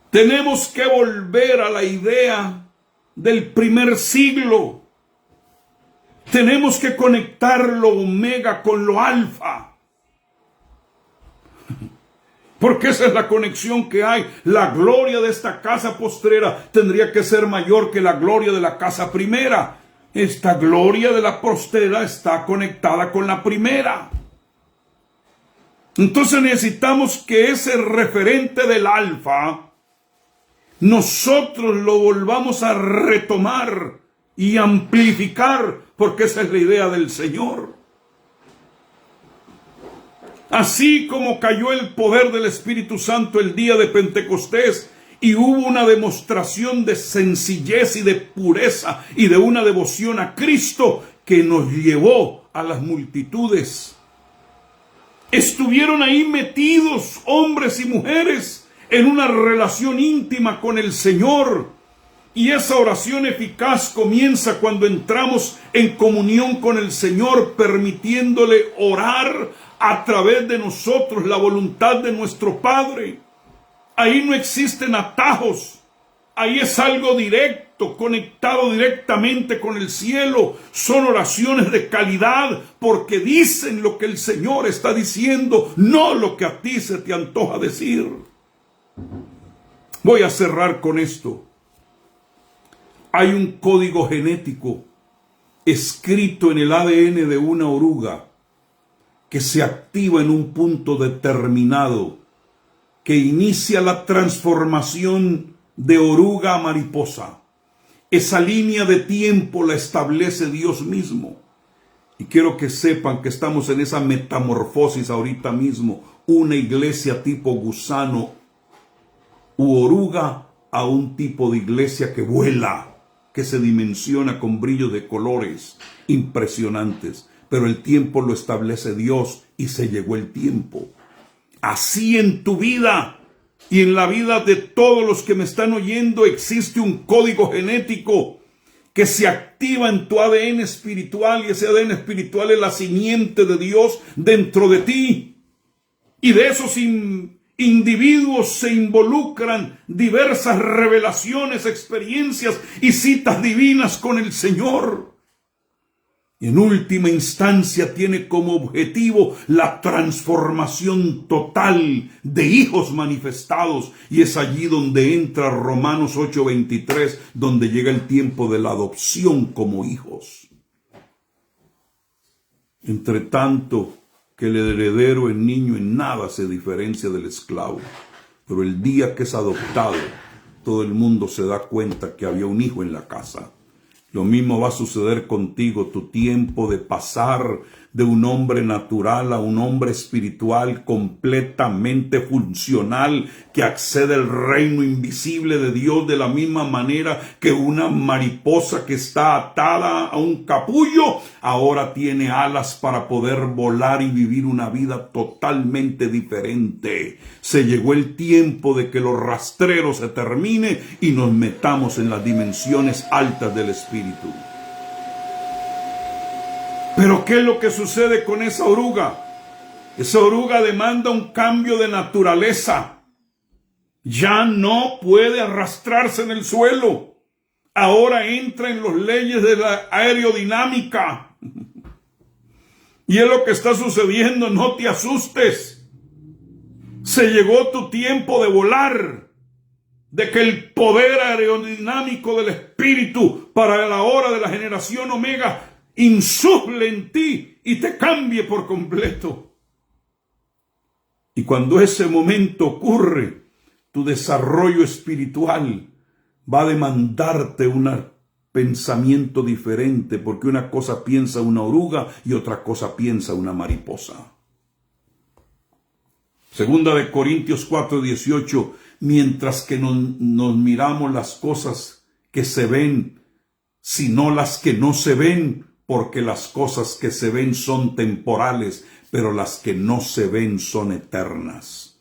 Tenemos que volver a la idea del primer siglo. Tenemos que conectar lo omega con lo alfa, porque esa es la conexión que hay. La gloria de esta casa postrera tendría que ser mayor que la gloria de la casa primera. Esta gloria de la postrera está conectada con la primera. Entonces necesitamos que ese referente del alfa nosotros lo volvamos a retomar y amplificar, porque esa es la idea del Señor. Así como cayó el poder del Espíritu Santo el día de Pentecostés y hubo una demostración de sencillez y de pureza y de una devoción a Cristo que nos llevó a las multitudes. Estuvieron ahí metidos hombres y mujeres en una relación íntima con el Señor. Y esa oración eficaz comienza cuando entramos en comunión con el Señor, permitiéndole orar a través de nosotros la voluntad de nuestro Padre. Ahí no existen atajos, Ahí es algo directo, conectado directamente con el cielo. Son oraciones de calidad porque dicen lo que el Señor está diciendo, no lo que a ti se te antoja decir. Voy a cerrar con esto. Hay un código genético escrito en el ADN de una oruga que se activa en un punto determinado, que inicia la transformación de oruga a mariposa. Esa línea de tiempo la establece Dios mismo. Y quiero que sepan que estamos en esa metamorfosis ahorita mismo. Una iglesia tipo gusano u oruga a un tipo de iglesia que vuela, que se dimensiona con brillos de colores impresionantes. Pero el tiempo lo establece Dios y se llegó el tiempo. Así en tu vida y en la vida de todos los que me están oyendo existe un código genético que se activa en tu ADN espiritual, y ese ADN espiritual es la simiente de Dios dentro de ti. Y de esos individuos se involucran diversas revelaciones, experiencias y citas divinas con el Señor. Y en última instancia tiene como objetivo la transformación total de hijos manifestados. Y es allí donde entra Romanos 8:23, donde llega el tiempo de la adopción como hijos. Entre tanto que el heredero, el niño, en nada se diferencia del esclavo. Pero el día que es adoptado, todo el mundo se da cuenta que había un hijo en la casa. Lo mismo va a suceder contigo. Tu tiempo de pasar de un hombre natural a un hombre espiritual completamente funcional, que accede al reino invisible de Dios de la misma manera que una mariposa que está atada a un capullo, ahora tiene alas para poder volar y vivir una vida totalmente diferente. Se llegó el tiempo de que los rastreros se termine y nos metamos en las dimensiones altas del Espíritu. Pero ¿qué es lo que sucede con esa oruga? Esa oruga demanda un cambio de naturaleza. Ya no puede arrastrarse en el suelo. Ahora entra en las leyes de la aerodinámica. Y es lo que está sucediendo, no te asustes. Se llegó tu tiempo de volar, de que el poder aerodinámico del Espíritu para la hora de la generación Omega insufle en ti y te cambie por completo. Y cuando ese momento ocurre, tu desarrollo espiritual va a demandarte un pensamiento diferente, porque una cosa piensa una oruga y otra cosa piensa una mariposa. Segunda de Corintios 4:18, mientras que nos miramos las cosas que se ven, sino las que no se ven, porque las cosas que se ven son temporales, pero las que no se ven son eternas.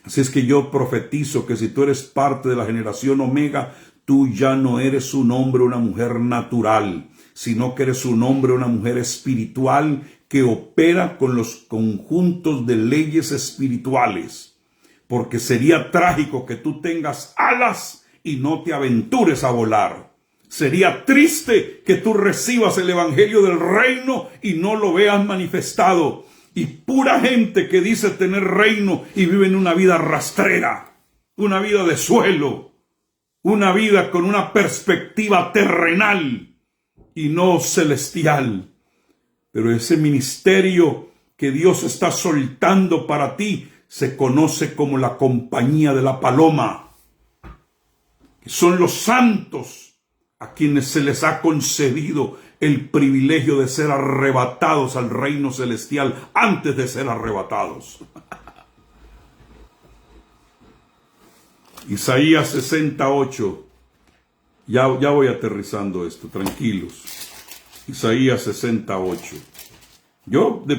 Así es que yo profetizo que si tú eres parte de la generación Omega, tú ya no eres un hombre o una mujer natural, sino que eres un hombre o una mujer espiritual que opera con los conjuntos de leyes espirituales. Porque sería trágico que tú tengas alas y no te aventures a volar. Sería triste que tú recibas el evangelio del reino y no lo veas manifestado. Y pura gente que dice tener reino y vive en una vida rastrera, una vida de suelo, una vida con una perspectiva terrenal y no celestial. Pero ese ministerio que Dios está soltando para ti se conoce como la compañía de la paloma, que son los santos a quienes se les ha concedido el privilegio de ser arrebatados al reino celestial antes de ser arrebatados. Isaías 68. Ya voy aterrizando esto, tranquilos. Isaías 68.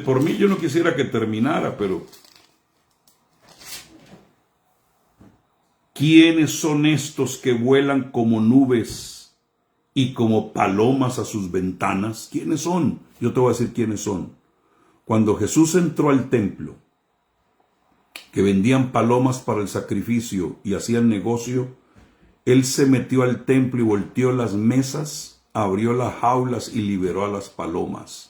Por mí yo no quisiera que terminara, pero ¿quiénes son estos que vuelan como nubes y como palomas a sus ventanas? ¿Quiénes son? Yo te voy a decir quiénes son. Cuando Jesús entró al templo, que vendían palomas para el sacrificio y hacían negocio, Él se metió al templo y volteó las mesas, abrió las jaulas y liberó a las palomas.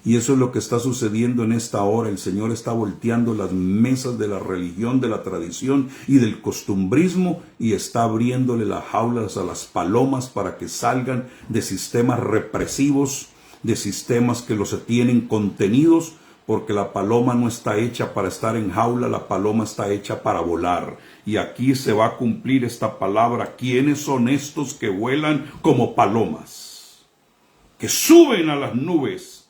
Y eso es lo que está sucediendo en esta hora. El Señor está volteando las mesas de la religión, de la tradición y del costumbrismo, y está abriéndole las jaulas a las palomas para que salgan de sistemas represivos, de sistemas que los tienen contenidos, porque la paloma no está hecha para estar en jaula, la paloma está hecha para volar. Y aquí se va a cumplir esta palabra. ¿Quiénes son estos que vuelan como palomas? Que suben a las nubes,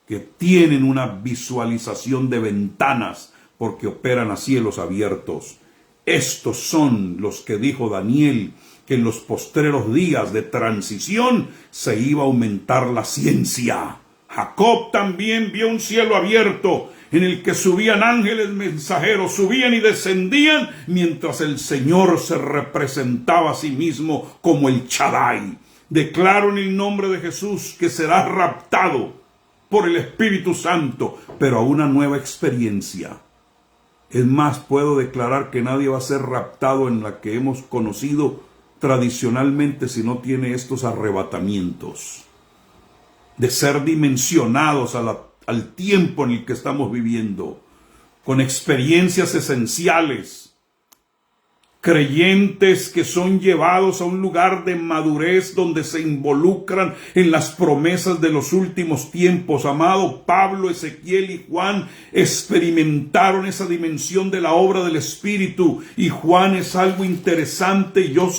que tienen una visualización de ventanas porque operan a cielos abiertos. Estos son los que dijo Daniel, que en los postreros días de transición se iba a aumentar la ciencia. Jacob también vio un cielo abierto en el que subían ángeles mensajeros, subían y descendían, mientras el Señor se representaba a sí mismo como el Shaddai. Declaro en el nombre de Jesús que serás raptado por el Espíritu Santo, pero a una nueva experiencia. Es más, puedo declarar que nadie va a ser raptado en la que hemos conocido tradicionalmente si no tiene estos arrebatamientos, de ser dimensionados al tiempo en el que estamos viviendo, con experiencias esenciales, creyentes que son llevados a un lugar de madurez donde se involucran en las promesas de los últimos tiempos. Amado, Pablo, Ezequiel y Juan experimentaron esa dimensión de la obra del Espíritu, y Juan es algo interesante. Yo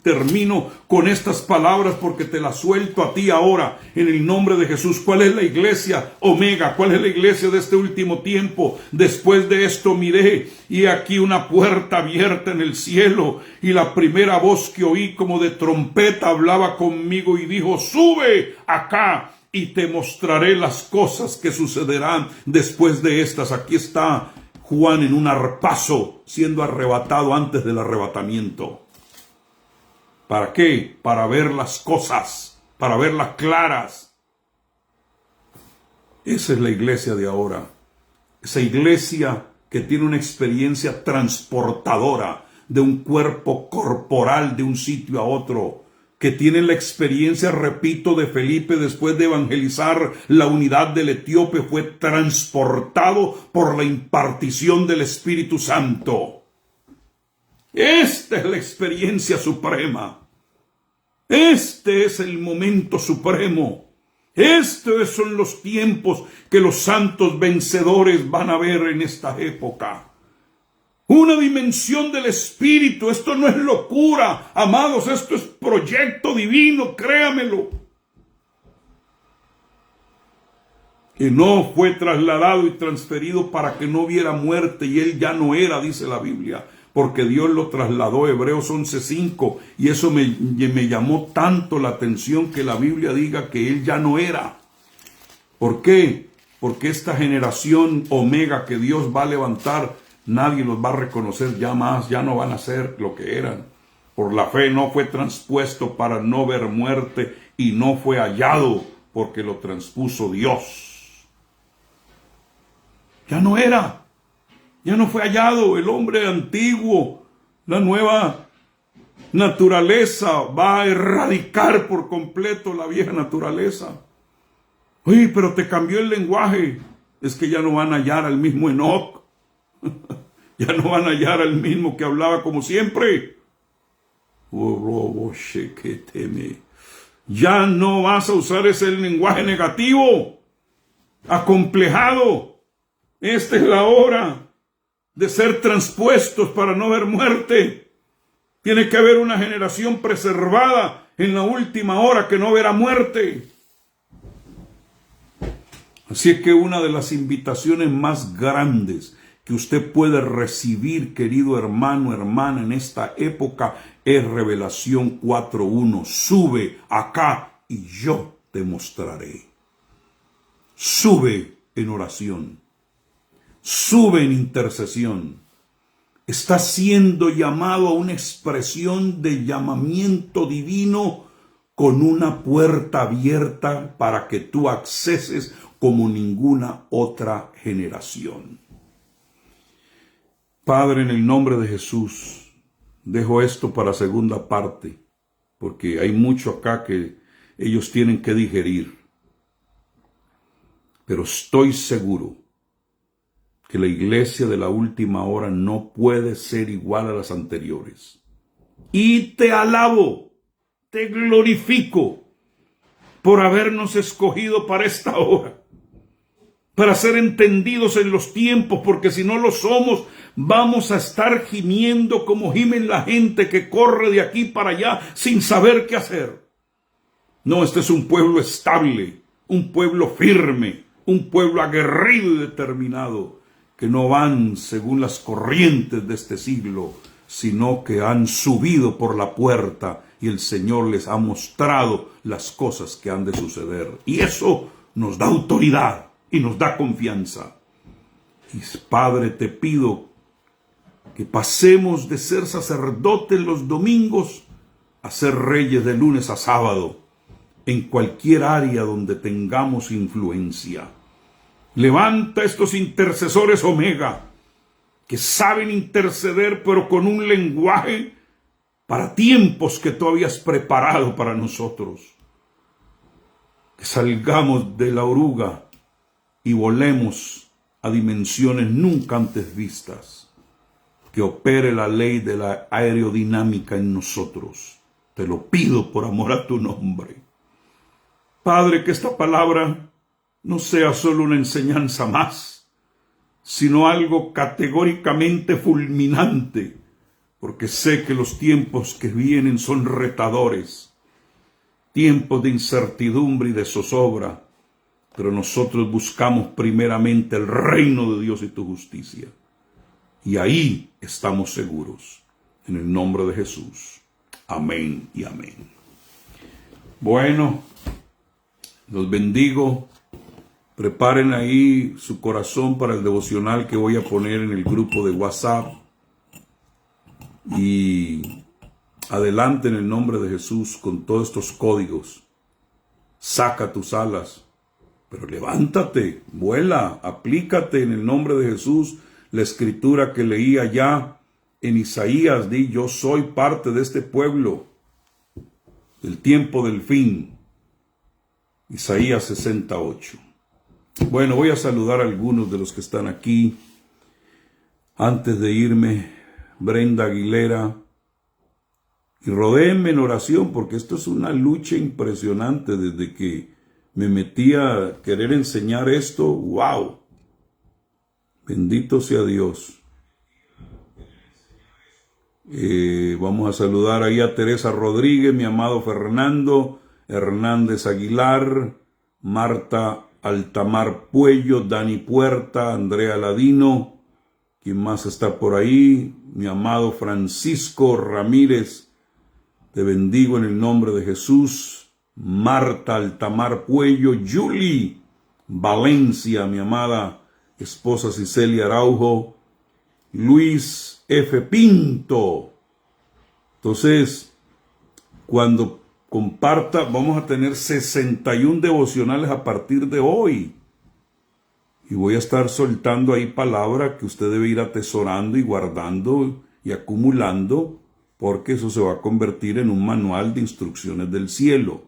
termino con estas palabras porque te las suelto a ti ahora en el nombre de Jesús. ¿Cuál es la iglesia Omega? ¿Cuál es la iglesia de este último tiempo? Después de esto miré, y aquí una puerta abierta en el cielo, y la primera voz que oí como de trompeta hablaba conmigo y dijo: sube acá y te mostraré las cosas que sucederán después de estas. Aquí está Juan en un arpazo siendo arrebatado antes del arrebatamiento. ¿Para qué? Para ver las cosas, para verlas claras. Esa es la iglesia de ahora. Esa iglesia que tiene una experiencia transportadora de un cuerpo corporal de un sitio a otro, que tiene la experiencia, repito, de Felipe después de evangelizar la unidad del etíope, fue transportado por la impartición del Espíritu Santo. Esta es la experiencia suprema. Este es el momento supremo. Estos son los tiempos que los santos vencedores van a ver en esta época. Una dimensión del Espíritu. Esto no es locura, amados, esto es proyecto divino, créamelo. Que no fue trasladado y transferido para que no hubiera muerte, y él ya no era, dice la Biblia, porque Dios lo trasladó, Hebreos 11:5, y eso me llamó tanto la atención que la Biblia diga que él ya no era. ¿Por qué? Porque esta generación Omega que Dios va a levantar, nadie los va a reconocer ya más, ya no van a ser lo que eran. Por la fe no fue transpuesto para no ver muerte, y no fue hallado porque lo transpuso Dios. Ya no era. Ya no fue hallado. El hombre antiguo, la nueva naturaleza va a erradicar por completo la vieja naturaleza. Oye, pero te cambió el lenguaje. Es que ya no van a hallar al mismo Enoc. Ya no van a hallar al mismo que hablaba como siempre. Ya no vas a usar ese lenguaje negativo, acomplejado. Esta es la hora de ser transpuestos para no ver muerte. Tiene que haber una generación preservada en la última hora que no verá muerte. Así es que una de las invitaciones más grandes que usted puede recibir, querido hermano, hermana, en esta época es Revelación 4:1. Sube acá y yo te mostraré. Sube en oración. Sube en intercesión. Está siendo llamado a una expresión de llamamiento divino con una puerta abierta para que tú acceses como ninguna otra generación. Padre, en el nombre de Jesús, Dejo esto para segunda parte, porque hay mucho acá que ellos tienen que digerir. Pero estoy seguro que la iglesia de la última hora no puede ser igual a las anteriores. Y te alabo, te glorifico por habernos escogido para esta hora, para ser entendidos en los tiempos, porque si no lo somos, vamos a estar gimiendo como gimen la gente que corre de aquí para allá sin saber qué hacer. No, este es un pueblo estable, un pueblo firme, un pueblo aguerrido y determinado, que no van según las corrientes de este siglo, sino que han subido por la puerta y el Señor les ha mostrado las cosas que han de suceder. Y eso nos da autoridad y nos da confianza. Y Padre, te pido que pasemos de ser sacerdotes los domingos a ser reyes de lunes a sábado, en cualquier área donde tengamos influencia. Levanta estos intercesores omega, que saben interceder, pero con un lenguaje para tiempos que tú habías preparado para nosotros. Que salgamos de la oruga y volemos a dimensiones nunca antes vistas. Que opere la ley de la aerodinámica en nosotros. Te lo pido por amor a tu nombre. Padre, que esta palabra no sea solo una enseñanza más, sino algo categóricamente fulminante, porque sé que los tiempos que vienen son retadores, tiempos de incertidumbre y de zozobra, pero nosotros buscamos primeramente el reino de Dios y tu justicia, y ahí estamos seguros, en el nombre de Jesús. Amén y amén. Bueno, los bendigo. Preparen ahí su corazón para el devocional que voy a poner en el grupo de WhatsApp. Y adelante en el nombre de Jesús con todos estos códigos. Saca tus alas, pero levántate, vuela, aplícate en el nombre de Jesús. La escritura que leía ya en Isaías, di: yo soy parte de este pueblo, del tiempo del fin. Isaías 68. Bueno, voy a saludar a algunos de los que están aquí. Antes de irme, Brenda Aguilera. Y rodéenme en oración, porque esto es una lucha impresionante desde que me metí a querer enseñar esto. ¡Wow! Bendito sea Dios. Vamos a saludar ahí a Teresa Rodríguez, mi amado Fernando Hernández Aguilar, Marta Altamar Puello, Dani Puerta, Andrea Ladino. ¿Quién más está por ahí? Mi amado Francisco Ramírez. Te bendigo en el nombre de Jesús. Marta Altamar Puello, Julie Valencia, mi amada esposa Cicelia Araujo, Luis F. Pinto. Entonces, cuando comparta, vamos a tener 61 devocionales a partir de hoy. Y voy a estar soltando ahí palabra que usted debe ir atesorando y guardando y acumulando, porque eso se va a convertir en un manual de instrucciones del cielo.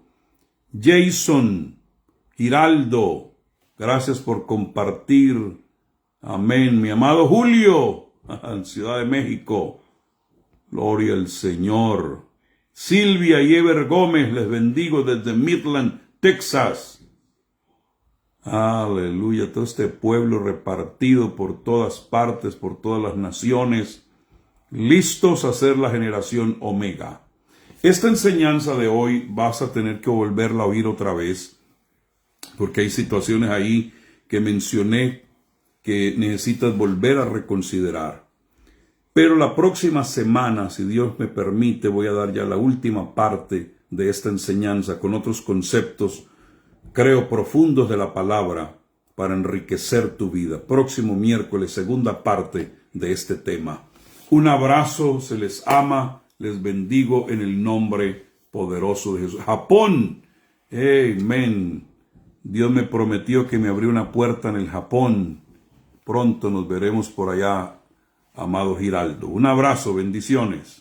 Jason Giraldo, gracias por compartir. Amén. Mi amado Julio, en Ciudad de México. Gloria al Señor. Silvia y Ever Gómez, les bendigo desde Midland, Texas. Aleluya, todo este pueblo repartido por todas partes, por todas las naciones, listos a ser la generación Omega. Esta enseñanza de hoy vas a tener que volverla a oír otra vez, porque hay situaciones ahí que mencioné que necesitas volver a reconsiderar. Pero la próxima semana, si Dios me permite, voy a dar ya la última parte de esta enseñanza con otros conceptos, creo, profundos de la palabra para enriquecer tu vida. Próximo miércoles, segunda parte de este tema. Un abrazo, se les ama, les bendigo en el nombre poderoso de Jesús. Japón, amén. Dios me prometió que me abrió una puerta en el Japón. Pronto nos veremos por allá, amado Giraldo. Un abrazo, bendiciones.